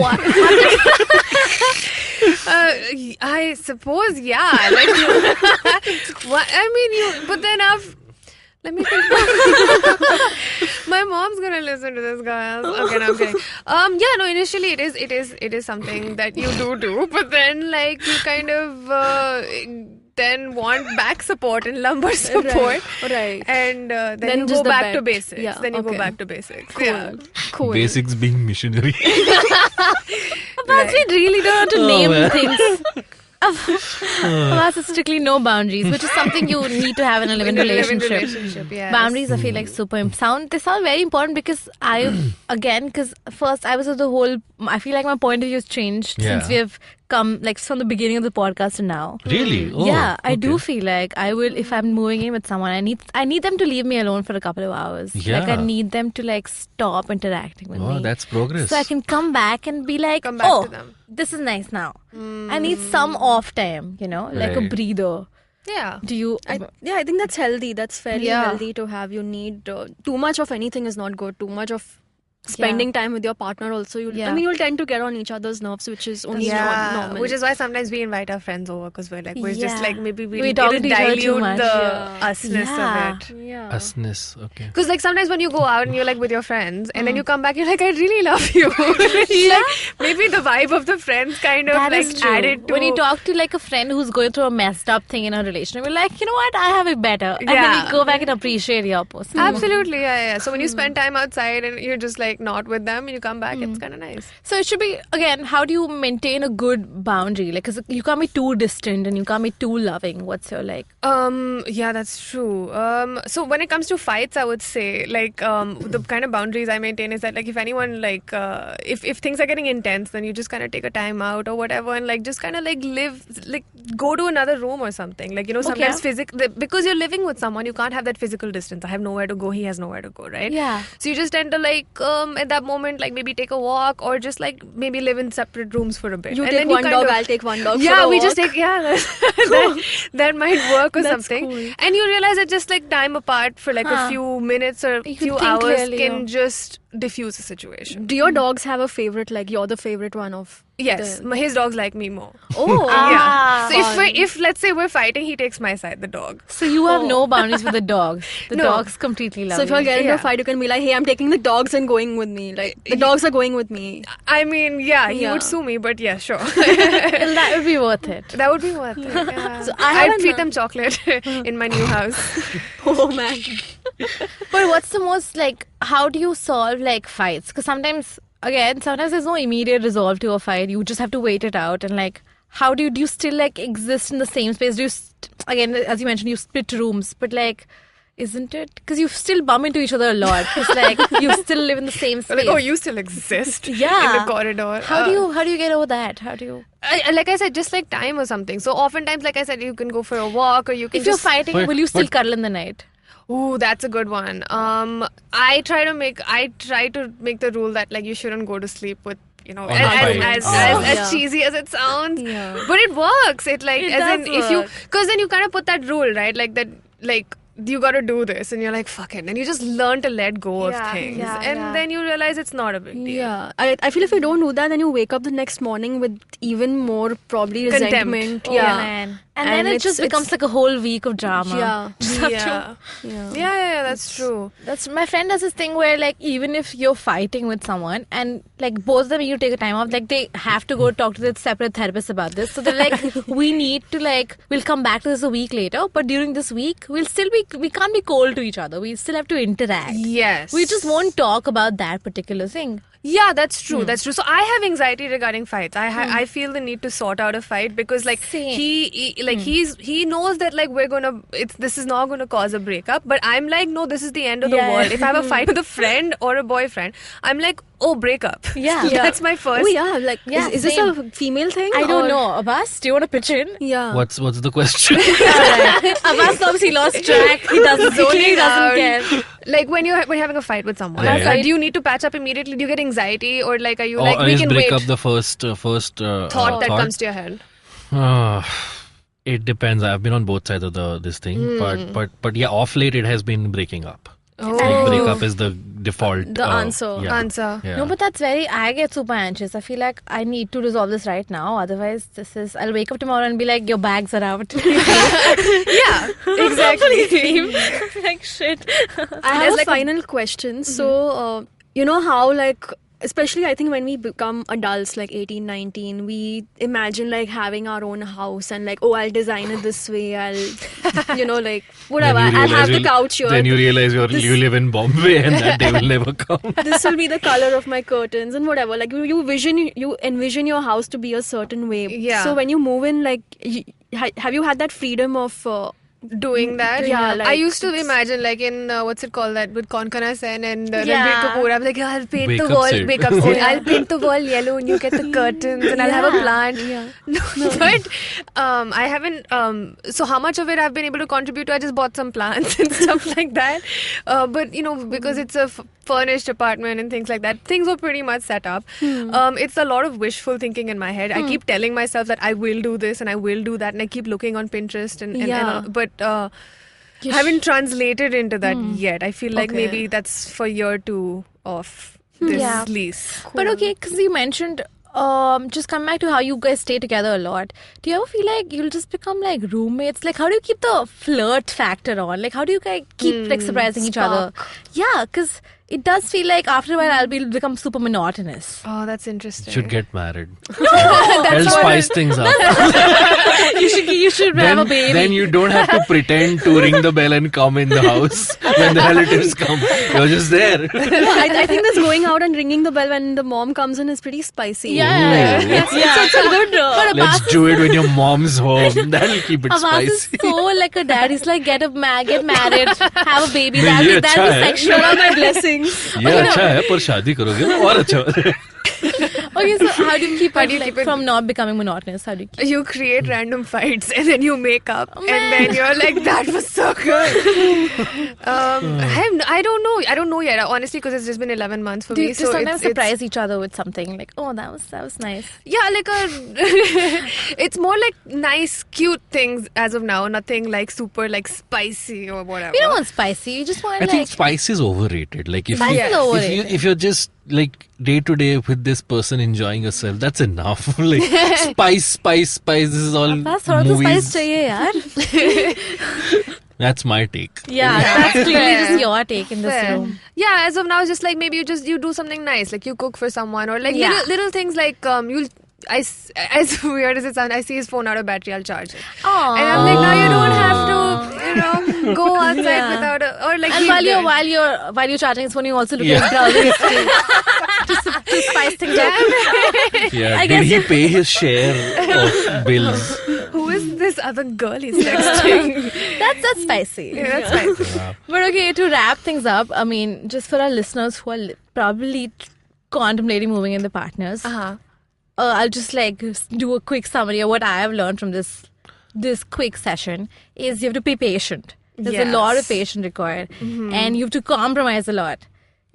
I suppose, yeah. Like, what? I mean, but then let me think. My mom's gonna listen to this, guys. Okay, no, I'm kidding. Yeah, no. Initially, it is something that you do, but then like you kind of then want back support and lumbar support, Right. and then you just go the back to bed. basics. Yeah, Then you go okay. back to basics. Cool. Yeah. Cool. basics being missionary. Abbas, we really don't have to name man. things. Abbas is strictly no boundaries, which is something you need to have in a living relationship. Yes. Boundaries, I feel like they sound very important because because first I was at the whole, I feel like my point of view has changed since Yeah. we have come, like from the beginning of the podcast to now. Really? Oh, Yeah, I do okay. feel like I will, if I'm moving in with someone, I need them to leave me alone for a couple of hours. Like I Yeah. need them to like stop interacting with Oh, me. that's progress. So I can come back and be like, Come back oh, to them. this is nice now. I need some off time, like a Right. breather. Yeah. Do you? I think that's healthy. That's fairly Yeah. healthy to have. You need too much of anything is not good. Too much of spending time with your partner also. You'll tend to get on each other's nerves, which is only normal. Which is why sometimes we invite our friends over because we're just Yeah. like maybe We we talk to each other too dilute much. the Yeah. usness Yeah. of it. yeah. Usness. Okay. Because like sometimes when you go out and you're like with your friends and then you come back, you're like, I really love you. Like, maybe the vibe of the friends kind of That like is true. added to When you talk to like a friend who's going through a messed up thing in a relationship, you're like, you know what, I have it better. And then Yeah. you go back and appreciate your person. Absolutely, yeah. So when you spend time outside and you're just like not with them and you come back, it's kind of nice. So it should be, again, how do you maintain a good boundary? Like, 'cause you can't be too distant and you can't be too loving. What's your like? Yeah, that's true. So when it comes to fights, I would say like the kind of boundaries I maintain is that like if anyone like if things are getting intense, then you just kind of take a time out or whatever and like just kind of like go to another room or something. Like sometimes because you're living with someone, you can't have that physical distance. I have nowhere to go, he has nowhere to go, right? Yeah. So you just tend to like at that moment like maybe take a walk or just like maybe live in separate rooms for a bit. You And take then one kind dog, of- I'll take one dog. yeah, for a we just walk. take that might work or That's something. cool. And you realize that just like time apart for like a few minutes or a You can few think hours clearly, can yeah. just diffuse the situation. Do your dogs have a favorite? Like you're the favorite one of? Yes, the- his dogs like me more. Oh, Ah. Yeah. So if let's say we're fighting, he takes my side, the dog. So you have no boundaries with the dogs. The No. dogs completely love So if you all you. get into a Yeah. fight, you can be like, "Hey, I'm taking the dogs and going with me. Like the dogs are going with me." I mean, yeah, he Yeah. would sue me, but yeah, sure. Well, that would be worth it. That would be worth it. Yeah. So I I'd haven't- treat them chocolate in my new house. Oh man. But what's the most like? How do you solve like fights? Because sometimes there's no immediate resolve to a fight. You just have to wait it out. And like, how do you still like exist in the same space? Do you again, as you mentioned, you split rooms, but like, isn't it? Because you still bump into each other a lot. It's like you still live in the same space. Like, oh, you still exist Yeah. in the corridor. How do you get over that? How do you? Like I said, just like time or something. So oftentimes, like I said, you can go for a walk or you can If you're just fighting, will you still but- cuddle in the night? Ooh, that's a good one. I try to make the rule that like you shouldn't go to sleep with, you know, On a fight. as cheesy as it sounds, but it works. It like It as does in if you, work. because then you kind of put that rule, right? Like that, like you got to do this, and you're like fuck it, and you just learn to let go of things, and then you realize it's not a big deal. Yeah, I feel if you don't do that, then you wake up the next morning with even more probably Contempt. resentment. Oh, man. And then it just becomes like a whole week of drama. Yeah, that's true. That's my friend does this thing where like even if you're fighting with someone and like both of them you take a time off, like they have to go talk to their separate therapist about this. So they're like, we need to like, we'll come back to this a week later, but during this week we can't be cold to each other. We still have to interact. Yes, We just won't talk about that particular thing. Yeah, that's true. That's true. So I have anxiety regarding fights. I feel the need to sort out a fight because like Same. he knows that like this is not gonna cause a breakup. But I'm like, no, this is the end of the Yeah. world. If I have a fight with a friend or a boyfriend, I'm like, oh, breakup. Yeah. That's my first. Oh yeah, like Yeah, is this a female thing? I don't or- know. Abbas, do you want to pitch in? Yeah. What's the question? Abbas obviously lost track. He doesn't care. Like when you're having a fight with someone, Yeah. do you need to patch up immediately? Do you get anxiety or like are you Or like we is can break wait? up the first Thought that comes to your head. It depends. I've been on both sides of this thing, but yeah, off late it has been breaking up. Like breakup is the default The answer. Answer. Yeah. No, but I get super anxious. I feel like I need to resolve this right now. Otherwise, I'll wake up tomorrow and be like, your bags are out. Yeah, exactly. Like, shit. I have a final question. So, you know how like, especially I think when we become adults, like 18, 19, we imagine like having our own house and like, oh, I'll design it this way. I'll, you know, like whatever. Then you I'll have the realize couch here. Then you realize you live in Bombay and that day will never come. This will be the color of my curtains and whatever. Like you envision your house to be a certain way. Yeah. So when you move in, like, have you had that freedom of doing that. Yeah, like I used to imagine like in what's it called that with Konkana Sen and Ranbir Yeah. Kapoor. I'm like, I'll paint Wake the up wall. set. Wake up set. I'll paint the wall yellow and you get the curtains and I'll have a plant. No. But I haven't. So how much of it I've been able to contribute to? I just bought some plants and stuff like that. But you know, because it's a furnished apartment and things like that, things were pretty much set up. It's a lot of wishful thinking in my head. I keep telling myself that I will do this and I will do that, and I keep looking on Pinterest and but I haven't translated into that yet. I feel like maybe that's for year 2 of this lease. But okay, because you mentioned, just come back to how you guys stay together a lot. Do you ever feel like you'll just become like roommates? Like, how do you keep the flirt factor on? Like, how do you guys keep like surprising each other? Yeah, because it does feel like after a while I'll become super monotonous. Oh, that's interesting. Should get married. I'll spice things up. You should have a baby. Then you don't have to pretend to ring the bell and come in the house when the relatives come. You're just there. I think this going out and ringing the bell when the mom comes in is pretty spicy. Yeah. It's a good. Let's do it when your mom's home. That'll keep it Abbas is spicy. so like a dad. He's like, get married, have a baby. नहीं, ये That'll अच्छा be है. sexual. What are my blessings? ये अच्छा है पर शादी करोगे ना और अच्छा होता है. Okay, so how do you keep it from not becoming monotonous? How do you keep You create random fights and then you make up and then you're like, that was so good. I don't know yet, honestly, because it's just been 11 months for do me. you So sometimes it's surprise each other with something like, oh, that was nice. yeah, like it's more like nice, cute things as of now. Nothing like super like spicy or whatever. You don't want spicy. You just want I think like spice is overrated. Like if Spice is overrated. if you're just like day to day with this person enjoying yourself, that's enough. Like spice. This is all Abbas, थोड़ा तो spice movies. चाहिए यार. That's my take. Yeah, that's clearly Fair. just your take in this Fair. room. Yeah, as of now, it's just like maybe you do something nice, like you cook for someone, or like Yeah. little things like as weird as it sounds, I see his phone out of battery, I'll charge it. Aww. And I'm like, now you don't have to, go outside Yeah. without or like. And while you're charging his phone, you also look at his browser history to spice things up. Yeah. I Did guess he pay his share of bills? Who is this other girl he's texting? That's spicy. Yeah, that's spicy. But okay, to wrap things up, I mean, just for our listeners who are probably contemplating moving in their partners, I'll just like do a quick summary of what I have learned from this quick session. Is you have to be patient. There's Yes. a lot of patience required. And you have to compromise a lot.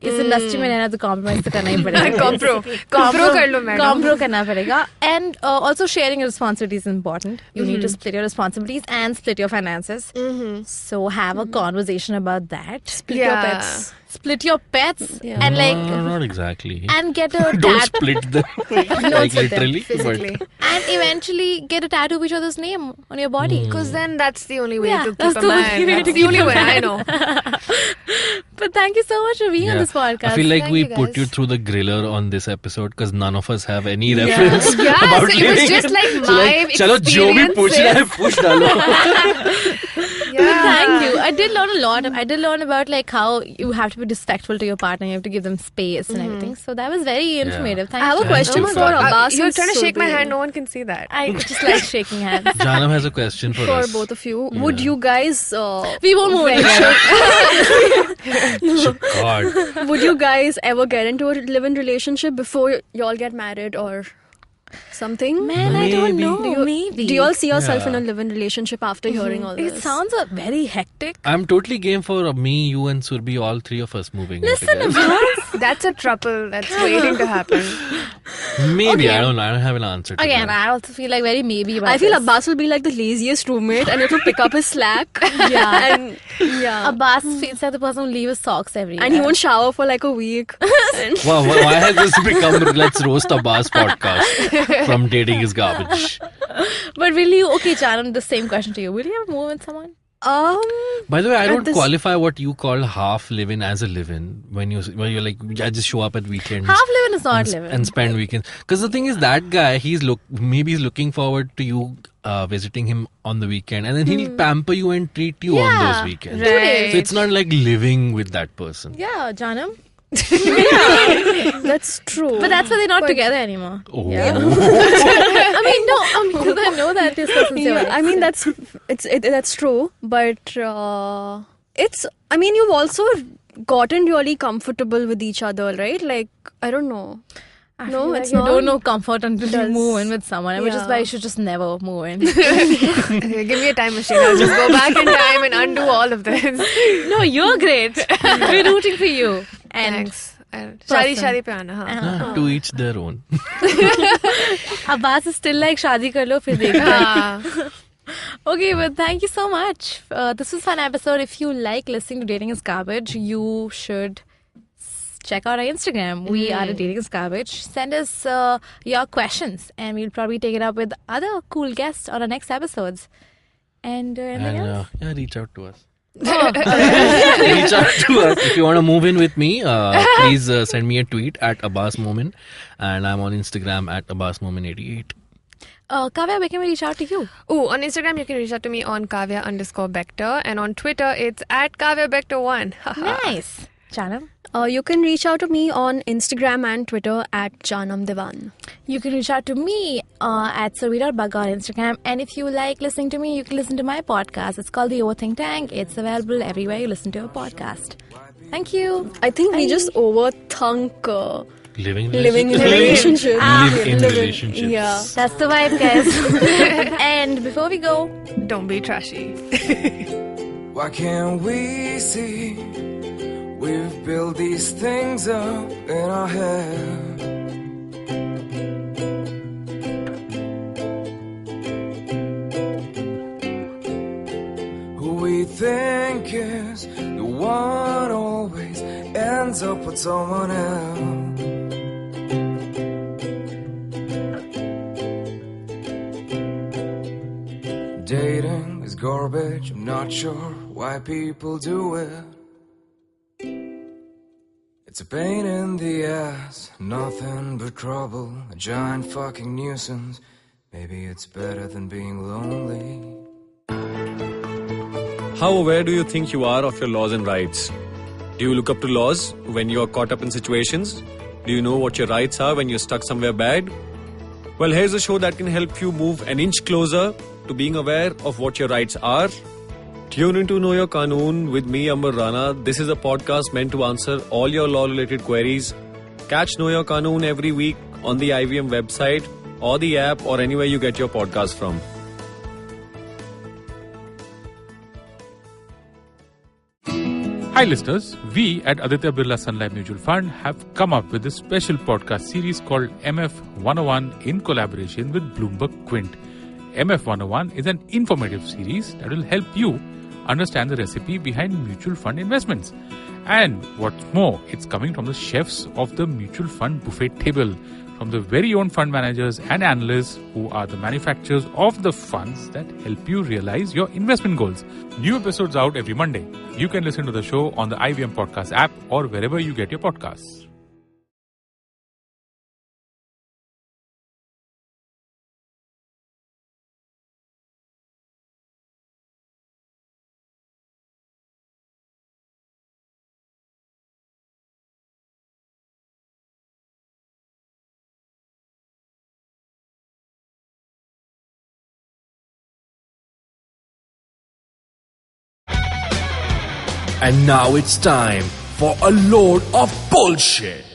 इस industry में रहना तो compromise तो करना ही पड़ेगा. Compro कर लो madam. Compro करना पड़ेगा. And also sharing your responsibilities is important. You need to split your responsibilities and split your finances. So have a conversation about that. Split your pets. Split your pets and like No, not exactly. and get a Don't tattoo. split them. Like split them literally. physically. But And eventually get a tattoo of each other's name on your body. Because then that's the only way Yeah, to that's keep a the only man. way That's to the keep only a way, I man. know. But thank you so much for being on this podcast. I feel like Thank we you, put guys. you through the griller on this episode because none of us have any reference Yeah, about so it was living. just like So my चलो जो भी पूछ रहा है पूछ डालो. But thank you. I did learn a lot. I did learn about like how you have to be respectful to your partner. You have to give them space and everything. So that was very informative. Thank I have you. a question you, for Farhan. Abbas You're and trying to shake my Surbhi. hand, no one can see that. I just like shaking hands. Jaanam has a question for For us. both of you, would you guys We won't move together. God. would you guys ever get into a live-in relationship before y'all get married or something? Man, I don't Maybe. know. Maybe. Do you all see yourself Yeah. in a live-in relationship after hearing all this? It sounds very hectic. I'm totally game for me, you and Surbhi, all three of us moving in Listen, together. That's a trouble that's waiting to happen. Maybe, I don't know. I don't have an answer to again, that. I also feel like very maybe about I feel this. Abbas will be like the laziest roommate and it will pick up his slack. Yeah. And yeah. Abbas feels like the person who leaves his socks everywhere. And he won't shower for like a week. And Wow, why has this become Let's Roast Abbas podcast from dating is garbage? But will you, okay, Jaanam, the same question to you. Will you ever move with someone? By the way, I don't this- qualify what you call half live-in as a live-in when you're like, I just show up at weekends. Half living is not and, living. and spend weekends. Because the thing is, that guy, maybe he's looking forward to you visiting him on the weekend, and then he'll pamper you and treat you on Yeah, those weekends. right. So it's not like living with that person. Yeah, Jaanam. that's true. But that's why they're not together anymore. Oh. I mean, no, because I know that this person's your ex. I mean that's true, but it's. I mean, you've also gotten really comfortable with each other, right? Like, I don't know. I No, feel like it's you not. don't know comfort until you Does- move in with someone, which is Yeah. why you should just never move in. Okay, give me a time machine. I'll just go back in time and undo all of this. No, you're great. We're rooting for you. And Thanks. Shadi pe aana, haan. Yeah, to each their own. Abbas is still like शादी कर लो फिर देखते हैं. हाँ. Okay, but thank you so much. This was a fun episode. If you like listening to Dating is Garbage, you should check out our Instagram. We are at Dating is Garbage. Send us your questions and we'll probably take it up with other cool guests on our next episodes. And anything else? Yeah, reach out to us. Reach out to us. If you want to move in with me, please send me a tweet at Abbas Momin, and I'm on Instagram at AbbasMomin88. Kavya, where can we reach out to you? Oh, on Instagram you can reach out to me on Kavya_Bector, and on Twitter it's at KavyaBector1. Nice. Jaanam? You can reach out to me on Instagram and Twitter at Jaanam Devan. You can reach out to me at Surbhi.Bug on Instagram. And if you like listening to me, you can listen to my podcast. It's called The Overthink Tank. It's available everywhere you listen to a podcast. Thank you. I think we just overthunk Living living in a relationship. Live in Live in- relationships. yeah. That's the vibe, guys. And before we go, Don't be trashy. Why can't we see we've built these things up in our head? Who we think is the one always ends up with someone else. Dating is garbage, I'm not sure why people do it. It's a pain in the ass, nothing but trouble, a giant fucking nuisance. Maybe it's better than being lonely. How aware do you think you are of your laws and rights? Do you look up to laws when you are caught up in situations? Do you know what your rights are when you're stuck somewhere bad? Well, here's a show that can help you move an inch closer to being aware of what your rights are. Tune into Know Your Qanoon with me, Amber Rana. This is a podcast meant to answer all your law-related queries. Catch Know Your Qanoon every week on the IVM website or the app or anywhere you get your podcast from. Hi listeners, we at Aditya Birla Sun Life Mutual Fund have come up with a special podcast series called MF 101 in collaboration with Bloomberg Quint. MF 101 is an informative series that will help you understand the recipe behind mutual fund investments. And what's more, it's coming from the chefs of the mutual fund buffet table, from the very own fund managers and analysts who are the manufacturers of the funds that help you realize your investment goals. New episodes out every Monday. You can listen to the show on the IVM Podcast app or wherever you get your podcasts. And now it's time for a load of bullshit.